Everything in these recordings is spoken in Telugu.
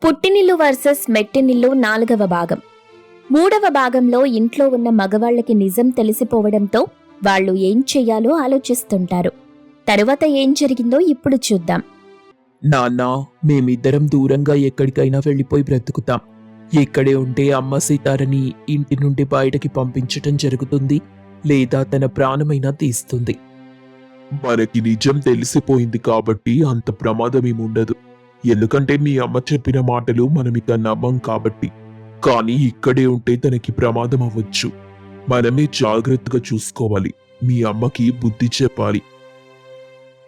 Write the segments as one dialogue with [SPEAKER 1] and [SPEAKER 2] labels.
[SPEAKER 1] పుట్టినిల్లు వర్సెస్ మెట్టినిల్లు 4వ భాగం. 3వ భాగంలో ఇంట్లో ఉన్న మగవాళ్లకి నిజం తెలిసిపోవడంతో వాళ్ళు ఏం చెయ్యాలో ఆలోచిస్తుంటారు. తరువాత ఏం జరిగిందో ఇప్పుడు చూద్దాం.
[SPEAKER 2] నాన్న, మేమిద్దరం దూరంగా ఎక్కడికైనా వెళ్ళిపోయి బ్రతుకుతాం. ఇక్కడే ఉంటే అమ్మ సీతారని ఇంటి నుండి బయటకి పంపించటం జరుగుతుంది, లేదా తన ప్రాణమైనా తీస్తుంది.
[SPEAKER 3] మనకి నిజం తెలిసిపోయింది కాబట్టి అంత ప్రమాదమేముండదు. ఎందుకంటే మీ అమ్మ చెప్పిన మాటలు మనమిక నమ్మం కాబట్టి. కానీ ఇక్కడే ఉంటే తనకి ప్రమాదం అవ్వచ్చు. మనమే జాగ్రత్తగా చూసుకోవాలి. మీ అమ్మకి బుద్ధి చెప్పాలి.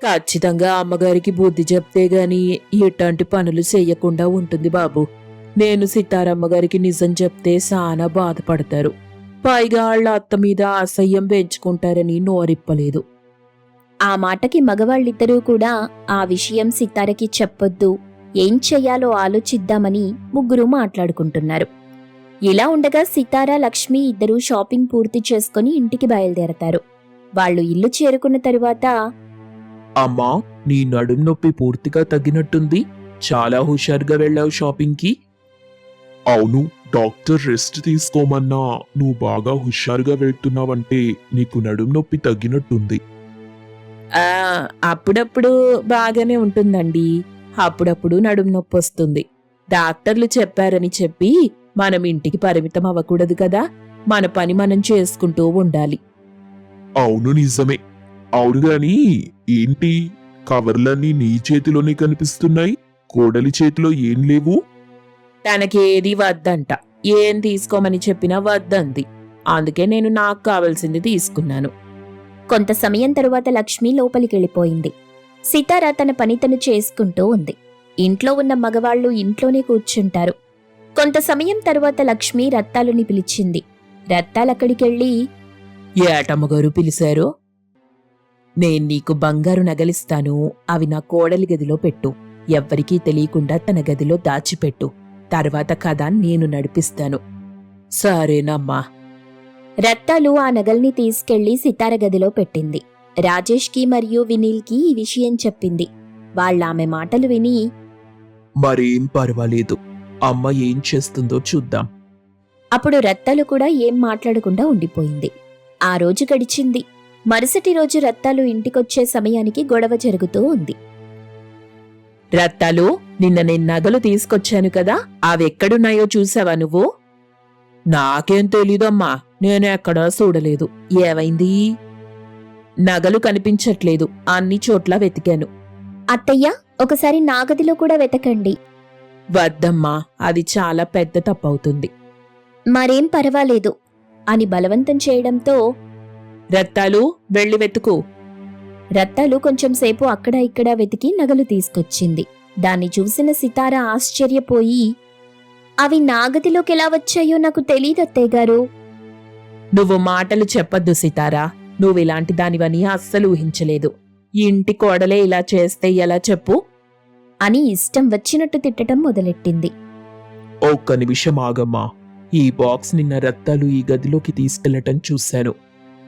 [SPEAKER 4] ఖచ్చితంగా అమ్మగారికి బుద్ధి చెప్తే గాని ఎట్లాంటి పనులు చెయ్యకుండా ఉంటుంది బాబు. నేను సితారమ్మగారికి నిజం చెప్తే చాలా బాధపడతారు. పైగా వాళ్ళ అత్త మీద అసహ్యం పెంచుకుంటారని నోరిప్పలేదు.
[SPEAKER 1] ఆ మాటకి మగవాళ్ళిద్దరూ కూడా ఆ విషయం సితారకి చెప్పొద్దు, ఏం చెయ్యాలో ఆలోచిద్దామని ముగ్గురు మాట్లాడుకుంటున్నారు. ఇలా ఉండగా సితార, లక్ష్మి ఇద్దరూ షాపింగ్ పూర్తి చేసుకుని ఇంటికి బయలుదేరతారు. వాళ్ళు ఇల్లు చేరుకున్న తరువాత,
[SPEAKER 2] అమ్మా, నీ నడుం నొప్పి పూర్తిగా తగ్గినట్టుంది. చాలా హుషారుగా వెళ్ళావు షాపింగ్కి.
[SPEAKER 3] అవును, డాక్టర్ రెస్ట్ తీసుకోమన్నా నువ్వు బాగా హుషారుగా వెళ్తున్నావంటే నీకు నడుం నొప్పి తగ్గినట్టుంది.
[SPEAKER 4] అప్పుడప్పుడు బాగానే ఉంటుందండి, అప్పుడప్పుడు నడుం నొప్పి వస్తుంది. డాక్టర్లు చెప్పారని చెప్పి మనం ఇంటికి పరిమితం అవ్వకూడదు కదా. మన పని మనం చేసుకుంటూ ఉండాలి.
[SPEAKER 3] అవును, నిజమే. అవును గాని ఏంటి, కవర్లన్నీ నీ చేతిలోనే కనిపిస్తున్నాయి, కోడలి చేతిలో ఏం లేవు?
[SPEAKER 4] తనకేది వద్దంట. ఏం తీసుకోమని చెప్పినా వద్దంది. అందుకే నేను నాకు కావాల్సింది తీసుకున్నాను.
[SPEAKER 1] కొంత సమయం తరువాత లక్ష్మి లోపలికెళ్ళిపోయింది. సితార తన పని తను చేసుకుంటూ ఉంది. ఇంట్లో ఉన్న మగవాళ్లు ఇంట్లోనే కూర్చుంటారు. కొంత సమయం తరువాత లక్ష్మి రత్తాలుని పిలిచింది. రత్తాలక్కడికెళ్ళి,
[SPEAKER 4] ఏటమ్మగారు పిలిచారో? నేను నీకు బంగారు నగలిస్తాను, అవి నా కోడలి గదిలో పెట్టు. ఎవ్వరికీ తెలియకుండా తన గదిలో దాచిపెట్టు. తర్వాత కథ నేను నడిపిస్తాను. సరేనమ్మా.
[SPEAKER 1] రత్తాలు ఆ నగల్ని తీసుకెళ్లి సితార గదిలో పెట్టింది. రాజేష్కి మరియు వినీల్కి ఈ విషయం చెప్పింది. వాళ్ళామె మాటలు విని,
[SPEAKER 2] మరేం పర్వాలేదు, అమ్మ ఏం చేస్తుందో చూద్దాం.
[SPEAKER 1] అప్పుడు రత్తాలు కూడా ఏం మాట్లాడకుండా ఉండిపోయింది. ఆ రోజు గడిచింది. మరుసటి రోజు రత్తాలు ఇంటికొచ్చే సమయానికి గొడవ జరుగుతూ ఉంది.
[SPEAKER 4] రత్తాలు, నిన్న నేను నగలు తీసుకొచ్చాను కదా, అవెక్కడున్నాయో చూసావా నువ్వు? నాకేం తెలీదమ్మా, నేనెక్కడా చూడలేదు. ఏమైంది? నగలు కనిపించట్లేదు, అన్ని చోట్ల వెతికాను.
[SPEAKER 1] అత్తయ్య, ఒకసారి నా గదిలో కూడా వెతకండి.
[SPEAKER 4] వద్దమ్మా, అది చాలా పెద్ద తప్పవుతుంది.
[SPEAKER 1] మరేం పర్వాలేదు అని బలవంతం చేయడంతో
[SPEAKER 4] రత్తాలు, వెళ్ళి వెతుకు.
[SPEAKER 1] రత్తాలు కొంచెం సేపు అక్కడా ఇక్కడా వెతికి నగలు తీసుకొచ్చింది. దాన్ని చూసిన సితార ఆశ్చర్యపోయి, అవి నా గదిలోకి ఎలా వచ్చాయో నాకు తెలీదత్తయ్యగారు.
[SPEAKER 4] నువ్వు మాటలు చెప్పొద్దు సితారా, నువ్విలాంటి దానివని అస్సలు ఊహించలేదు. ఇంటి కోడలే ఇలా చేస్తే ఎలా చెప్పు?
[SPEAKER 1] అని ఇష్టం వచ్చినట్టు తిట్టడం మొదలెట్టింది.
[SPEAKER 2] ఒక్క నిమిషం ఆగమ్మా. ఈ బాక్స్ నిన్న రత్తాలు ఈ గదిలోకి తీసుకెళ్లటం చూశాను.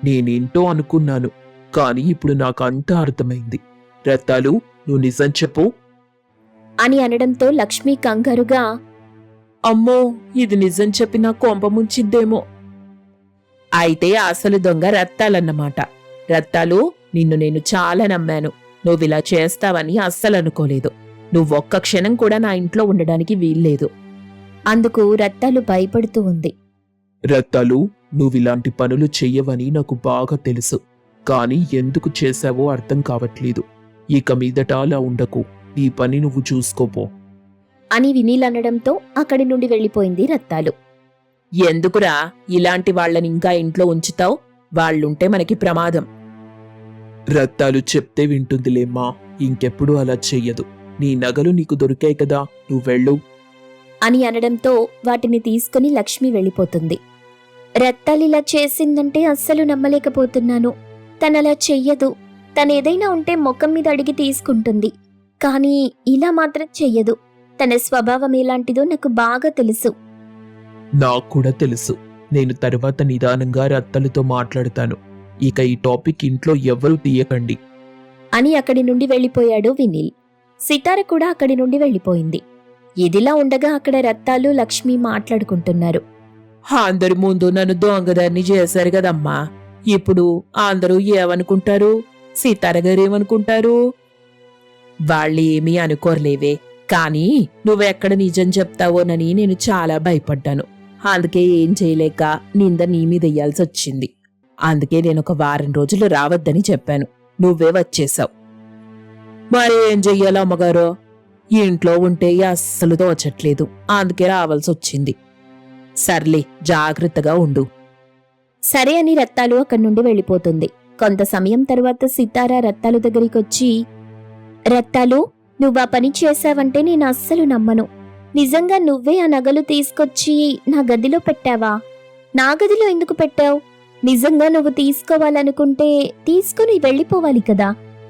[SPEAKER 2] నేనేంటో అనుకున్నాను, కానీ ఇప్పుడు నాకంతా అర్థమైంది. రత్తాలు, నువ్వు నిజం చెప్పు
[SPEAKER 1] అని అనడంతో లక్ష్మి కంగారుగా,
[SPEAKER 4] అమ్మో, ఇది నిజం చెప్పినా కొంప ముంచిద్దేమో. అయితే అసలు దొంగ రత్తాలన్నమాట. రత్తాలు, నిన్ను నేను చాలా నమ్మాను. నువ్విలా చేస్తావని అస్సలు అనుకోలేదు. నువ్వొక్క క్షణం కూడా నా ఇంట్లో ఉండడానికి వీల్లేదు.
[SPEAKER 1] అందుకు రత్తాలు భయపడుతూ ఉంది.
[SPEAKER 2] రత్తాలు, నువ్విలాంటి పనులు చెయ్యవని నాకు బాగా తెలుసు, కానీ ఎందుకు చేశావో అర్థం కావట్లేదు. ఇక మీదట అలా ఉండకు, నీ పని నువ్వు చూసుకోపో
[SPEAKER 1] అని వినీల్ అనడంతో అక్కడి నుండి వెళ్లిపోయింది రత్తాలు.
[SPEAKER 4] ఎందుకురా ఇలాంటి వాళ్ళని ఇంకా ఇంట్లో ఉంచుతావు? వాళ్ళుంటే మనకి ప్రమాదం.
[SPEAKER 2] రత్తాలు చెప్తే వింటుందిలేమ్మా, ఇంకెప్పుడు అలా చెయ్యదు. నీ నగలు నీకు దొరికాయి కదా, నువ్వెళ్ళు
[SPEAKER 1] అని అనడంతో వాటిని తీసుకుని లక్ష్మి వెళ్ళిపోతుంది. రత్తాలిలా చేసిందంటే అస్సలు నమ్మలేకపోతున్నాను. తనలా చెయ్యదు. తనేదైనా ఉంటే ముఖం మీద అడిగి తీసుకుంటుంది, కానీ ఇలా మాత్రం చెయ్యదు. తన స్వభావం ఎలాంటిదో నాకు బాగా తెలుసు.
[SPEAKER 2] నాకు కూడా తెలుసు. నేను తర్వాత నిదానంగా రత్తలతో మాట్లాడతాను. ఇక ఈ టాపిక్ ఇంట్లో ఎవ్వరూ తీయకండి
[SPEAKER 1] అని అక్కడి నుండి వెళ్ళిపోయాడు వినీల్. సితార కూడా అక్కడి నుండి వెళ్ళిపోయింది. ఇదిలా ఉండగా అక్కడ రత్తాలు లక్ష్మి మాట్లాడుకుంటున్నారు.
[SPEAKER 4] అందరి ముందు నన్ను దొంగదాన్ని చేశారు కదమ్మా. ఇప్పుడు అందరూ ఏమనుకుంటారు? సీతార గారు ఏమనుకుంటారు? వాళ్ళేమీ అనుకోర్లేవే, కానీ నువ్వెక్కడ నిజం చెప్తావోనని నేను చాలా భయపడ్డాను. అందుకే ఏం చేయలేక నింద నీ మీద వెయ్యాల్సొచ్చింది. అందుకే నేనొక వారం రోజులు రావద్దని చెప్పాను. నువ్వే వచ్చేశావు. మరేం చెయ్యాలి అమ్మగారు? ఇంట్లో ఉంటే అస్సలు తోచట్లేదు. అందుకే రావాల్సొచ్చింది. సర్లే, జాగ్రత్తగా ఉండు.
[SPEAKER 1] సరే అని రత్తాలు అక్కడి నుండి వెళ్ళిపోతుంది. కొంత సమయం తరువాత సితారా రత్తాలు దగ్గరికొచ్చి, రత్తాలు, నువ్వా పని చేశావంటే నేను అస్సలు నమ్మను. నిజంగా నువ్వే ఆ నగలు తీసుకొచ్చి నా గదిలో పెట్టావా? నా గదిలో ఎందుకు పెట్టావు? నిజంగా నువ్వు తీసుకోవాలనుకుంటే తీసుకుని వెళ్ళిపోవాలి కదా.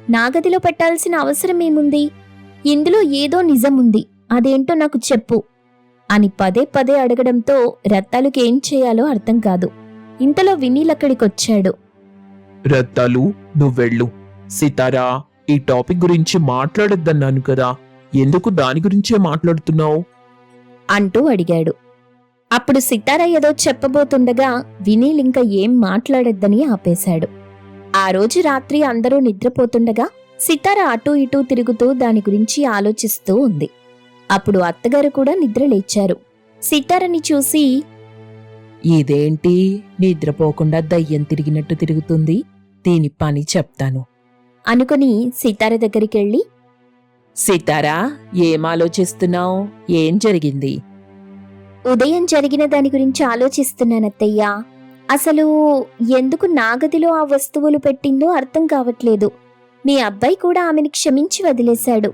[SPEAKER 1] నా గదిలో పెట్టాల్సిన అవసరం ఏముంది? ఇందులో ఏదో నిజముంది, అదేంటో నాకు చెప్పు అని పదే పదే అడగడంతో రత్తాలుకి ఏం చేయాలో అర్థం కాదు. ఇంతలో వినీల్ అక్కడికొచ్చాడు.
[SPEAKER 2] రత్తాలు, నువ్వెళ్ళు. సితారా, ఈ టాపిక్ గురించి మాట్లాడొద్దన్నాను కదా, ఎందుకు దాని గురించే మాట్లాడుతున్నావు?
[SPEAKER 1] అంటూ అడిగాడు. అప్పుడు సితారా ఏదో చెప్పబోతుండగా వినీల్ ఇంకా ఏం మాట్లాడొద్దని ఆపేశాడు. ఆ రోజు రాత్రి అందరూ నిద్రపోతుండగా సితారా అటూ ఇటూ తిరుగుతూ దాని గురించి ఆలోచిస్తూ ఉంది. అప్పుడు అత్తగారు కూడా నిద్రలేచారు. సితారని చూసి,
[SPEAKER 4] ఇదేంటి నిద్రపోకుండా దయ్యం తిరిగినట్టు తిరుగుతుంది? దీని పని చెప్తాను
[SPEAKER 1] అనుకుని సితార దగ్గరికెళ్ళి,
[SPEAKER 4] సీతారా, ఏం ఆలోచిస్తున్నావు? ఏం జరిగింది?
[SPEAKER 1] ఉదయం జరిగిన దాని గురించి ఆలోచిస్తున్నానత్తయ్యా. అసలు ఎందుకు నా గదిలో ఆ వస్తువులు పెట్టిందో అర్థం కావట్లేదు. మీ అబ్బాయి కూడా ఆమెని క్షమించి వదిలేశాడు.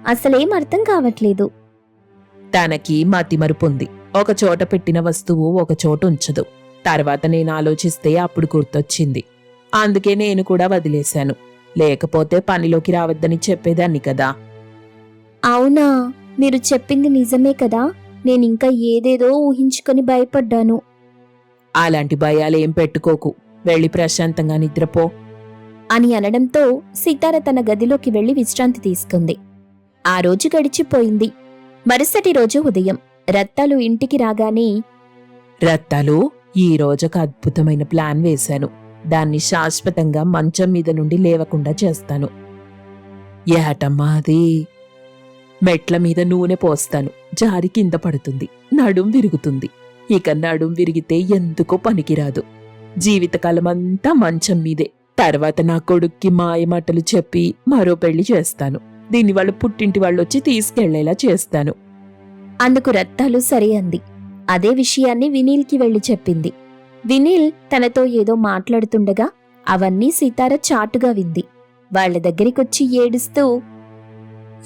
[SPEAKER 1] అసలేం అర్థం కావట్లేదు.
[SPEAKER 4] తనకి మతిమరుపుంది. ఒక చోట పెట్టిన వస్తువు ఒక చోట ఉంచదు. తర్వాత నేను ఆలోచిస్తే అప్పుడు గుర్తొచ్చింది. అందుకే నేను కూడా వదిలేశాను. లేకపోతే పనిలోకి రావద్దని చెప్పేదాన్ని కదా.
[SPEAKER 1] అవునా, మీరు చెప్పింది నిజమే కదా. నేనింకా ఏదేదో ఊహించుకొని భయపడ్డాను.
[SPEAKER 4] అలాంటి భయాలేం పెట్టుకోకు. వెళ్ళి ప్రశాంతంగా నిద్రపో
[SPEAKER 1] అని అనడంతో సితార తన గదిలోకి వెళ్లి విశ్రాంతి తీసుకుంది. ఆ రోజు గడిచిపోయింది. మరుసటి రోజు ఉదయం రత్తాలు ఇంటికి రాగానే,
[SPEAKER 4] రత్తాలు, ఈ రోజొక అద్భుతమైన ప్లాన్ వేశాను. దాన్ని శాశ్వతంగా మంచం మీద నుండి లేవకుండా చేస్తాను. ఏటమ్మా అది? మెట్ల మీద నూనె పోస్తాను. జారి కింద పడుతుంది. నడుం విరుగుతుంది. ఇక నడుం విరిగితే ఎందుకో పనికిరాదు. జీవితకాలమంతా మంచం మీదే. తర్వాత నా కొడుక్కి మాయమాటలు చెప్పి మరో పెళ్లి చేస్తాను. దీన్ని వాళ్ళ పుట్టింటి వాళ్ళొచ్చి తీసుకెళ్లేలా చేస్తాను.
[SPEAKER 1] అందుకు రత్తాలు సరే అంది. అదే విషయాన్ని వినీల్కి వెళ్లి చెప్పింది. వినీల్ తనతో ఏదో మాట్లాడుతుండగా అవన్నీ సితార చాటుగా వింది. వాళ్ల దగ్గరికొచ్చి ఏడుస్తూ,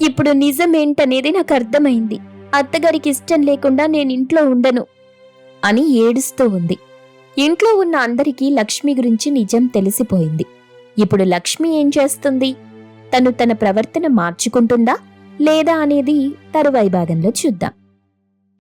[SPEAKER 1] ఇప్పుడు నిజమేంటనేది నాకు అర్థమైంది. అత్తగారికి ఇష్టం లేకుండా నేనింట్లో ఉండను అని ఏడుస్తూ ఉంది. ఇంట్లో ఉన్న అందరికీ లక్ష్మి గురించి నిజం తెలిసిపోయింది. ఇప్పుడు లక్ష్మి ఏం చేస్తుంది? తను తన ప్రవర్తన మార్చుకుంటుందా లేదా అనేది తరువాయి భాగంలో చూద్దాం.